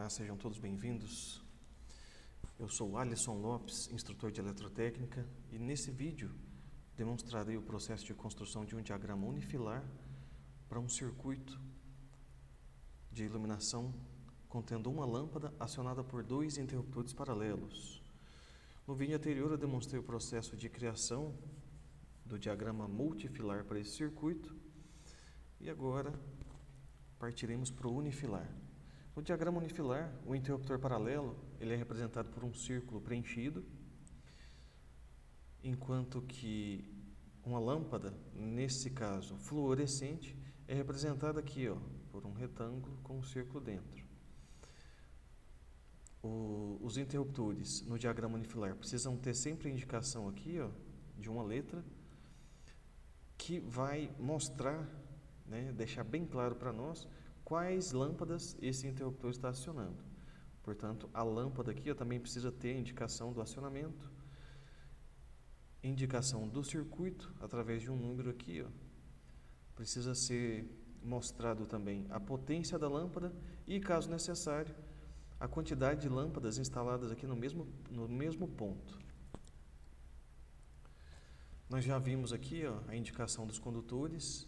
Olá, sejam todos bem-vindos. Eu sou Alisson Lopes, instrutor de eletrotécnica, e nesse vídeo demonstrarei o processo de construção de um diagrama unifilar para um circuito de iluminação contendo uma lâmpada acionada por dois interruptores paralelos. No vídeo anterior eu demonstrei o processo de criação do diagrama multifilar para esse circuito e agora partiremos para o unifilar. No diagrama unifilar, o interruptor paralelo ele é representado por um círculo preenchido, enquanto que uma lâmpada, nesse caso fluorescente, é representada aqui por um retângulo com um círculo dentro. Os interruptores no diagrama unifilar precisam ter sempre a indicação aqui de uma letra que vai mostrar, deixar bem claro para nós quais lâmpadas esse interruptor está acionando. Portanto, a lâmpada aqui também precisa ter a indicação do acionamento, indicação do circuito através de um número aqui. Precisa ser mostrado também a potência da lâmpada e, caso necessário, a quantidade de lâmpadas instaladas aqui no mesmo ponto. Nós já vimos aqui a indicação dos condutores,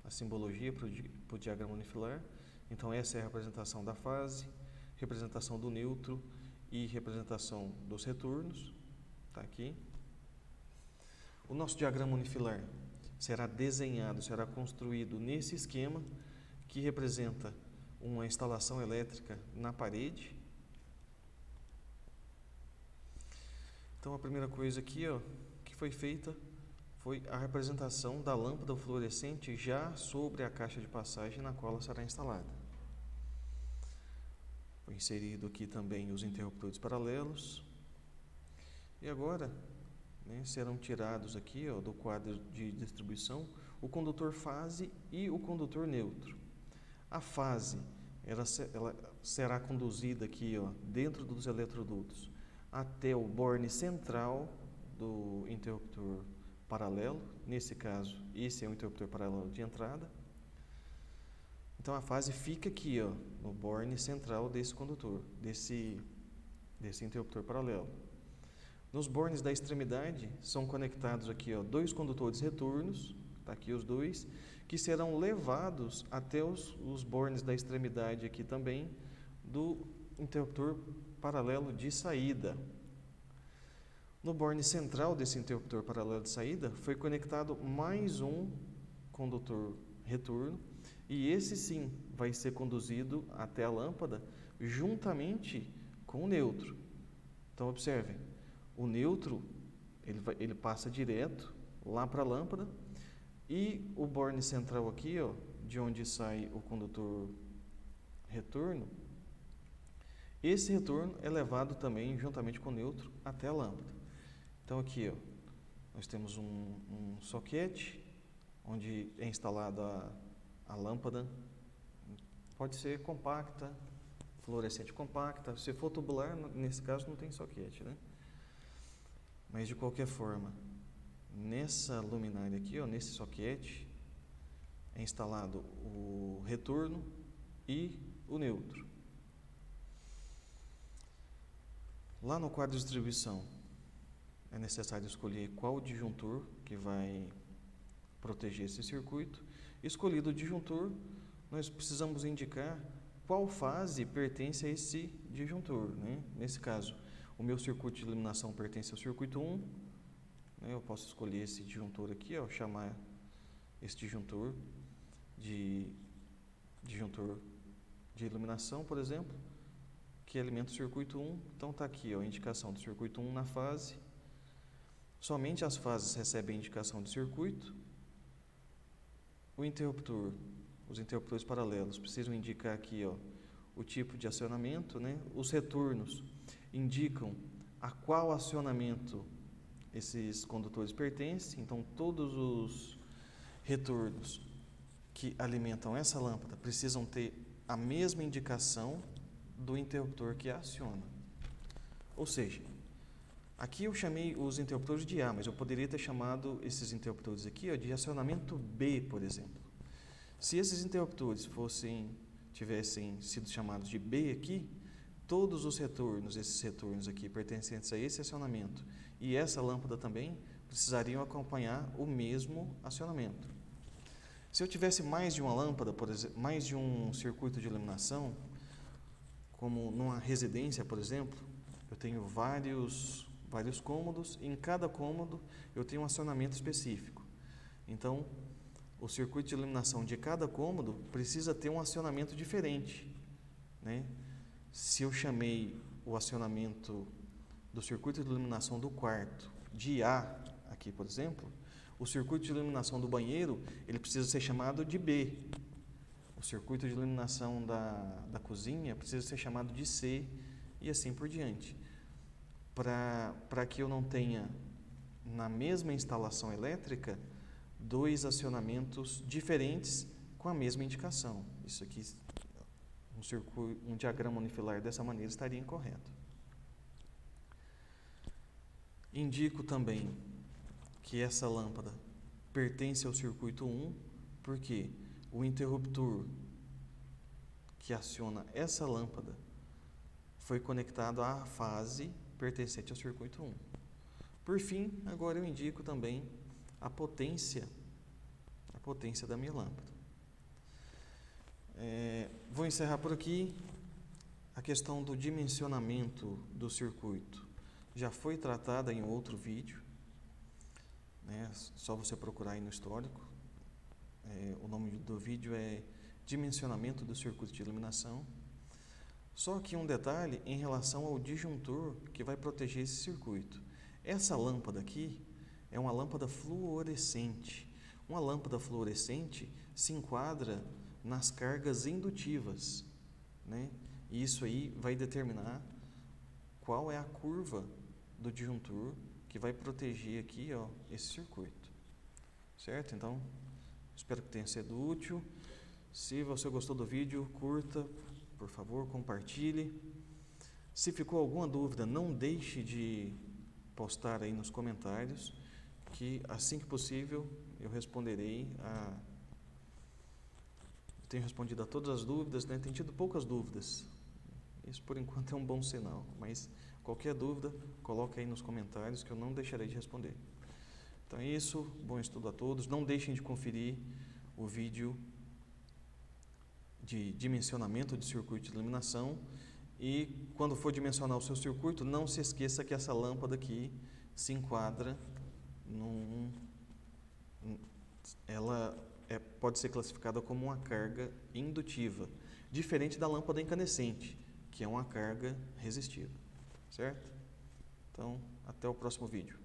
a simbologia para o diagrama unifilar. Então essa é a representação da fase, representação do neutro e representação dos retornos. Está aqui. O nosso diagrama unifilar será desenhado, será construído nesse esquema que representa uma instalação elétrica na parede. Então a primeira coisa aqui que foi feita foi a representação da lâmpada fluorescente já sobre a caixa de passagem na qual ela será instalada. Foi inserido aqui também os interruptores paralelos. E agora, serão tirados aqui do quadro de distribuição o condutor fase e o condutor neutro. A fase ela será conduzida aqui dentro dos eletrodutos até o borne central do interruptor paralelo. Nesse caso, esse é o interruptor paralelo de entrada. Então a fase fica aqui no borne central desse condutor, desse interruptor paralelo. Nos bornes da extremidade são conectados aqui dois condutores retornos, tá aqui os dois, que serão levados até os bornes da extremidade aqui também do interruptor paralelo de saída. No borne central desse interruptor paralelo de saída foi conectado mais um condutor retorno e esse sim vai ser conduzido até a lâmpada juntamente com o neutro. Então observem, o neutro ele passa direto lá para a lâmpada e o borne central aqui, de onde sai o condutor retorno, esse retorno é levado também juntamente com o neutro até a lâmpada. Então aqui nós temos um soquete onde é instalada a lâmpada, pode ser compacta, fluorescente compacta. Se for tubular, nesse caso não tem soquete, Mas de qualquer forma, nessa luminária aqui, nesse soquete, é instalado o retorno e o neutro. Lá no quadro de distribuição, é necessário escolher qual disjuntor que vai proteger esse circuito. Escolhido o disjuntor, nós precisamos indicar qual fase pertence a esse disjuntor. Nesse caso, o meu circuito de iluminação pertence ao circuito 1. Eu posso escolher esse disjuntor aqui, chamar esse disjuntor de iluminação, por exemplo, que alimenta o circuito 1. Então está aqui a indicação do circuito 1 na fase. Somente as fases recebem a indicação de circuito. O interruptor, os interruptores paralelos precisam indicar aqui o tipo de acionamento. Os retornos indicam a qual acionamento esses condutores pertencem. Então todos os retornos que alimentam essa lâmpada precisam ter a mesma indicação do interruptor que a aciona. Ou seja, aqui eu chamei os interruptores de A, mas eu poderia ter chamado esses interruptores aqui de acionamento B, por exemplo. Se esses interruptores fossem tivessem sido chamados de B aqui, todos os retornos, esses retornos aqui pertencentes a esse acionamento e essa lâmpada também, precisariam acompanhar o mesmo acionamento. Se eu tivesse mais de uma lâmpada, por exemplo, mais de um circuito de iluminação, como numa residência, por exemplo, eu tenho vários cômodos, e em cada cômodo eu tenho um acionamento específico. Então, o circuito de iluminação de cada cômodo precisa ter um acionamento diferente, né? Se eu chamei o acionamento do circuito de iluminação do quarto de A, aqui por exemplo, o circuito de iluminação do banheiro, ele precisa ser chamado de B. O circuito de iluminação da cozinha precisa ser chamado de C e assim por diante. Para que eu não tenha, na mesma instalação elétrica, dois acionamentos diferentes com a mesma indicação. Isso aqui, um diagrama unifilar dessa maneira estaria incorreto. Indico também que essa lâmpada pertence ao circuito 1, porque o interruptor que aciona essa lâmpada foi conectado à fase pertencente ao circuito 1. Por fim, agora eu indico também a potência da minha lâmpada. Vou encerrar por aqui. A questão do dimensionamento do circuito já foi tratada em outro vídeo, né? Só você procurar aí no histórico. O nome do vídeo é Dimensionamento do Circuito de Iluminação. Só que um detalhe em relação ao disjuntor que vai proteger esse circuito. Essa lâmpada aqui é uma lâmpada fluorescente. Uma lâmpada fluorescente se enquadra nas cargas indutivas, né? E isso aí vai determinar qual é a curva do disjuntor que vai proteger aqui, ó, esse circuito. Certo? Então, espero que tenha sido útil. Se você gostou do vídeo, curta, por favor, compartilhe. Se ficou alguma dúvida, não deixe de postar aí nos comentários, que assim que possível eu responderei tenho respondido a todas as dúvidas, né? Tenho tido poucas dúvidas. Isso por enquanto é um bom sinal, mas qualquer dúvida, coloque aí nos comentários que eu não deixarei de responder. Então é isso, bom estudo a todos. Não deixem de conferir o vídeo de dimensionamento de circuito de iluminação e quando for dimensionar o seu circuito, não se esqueça que essa lâmpada aqui se enquadra ela pode ser classificada como uma carga indutiva, diferente da lâmpada incandescente, que é uma carga resistiva, certo? Então, até o próximo vídeo.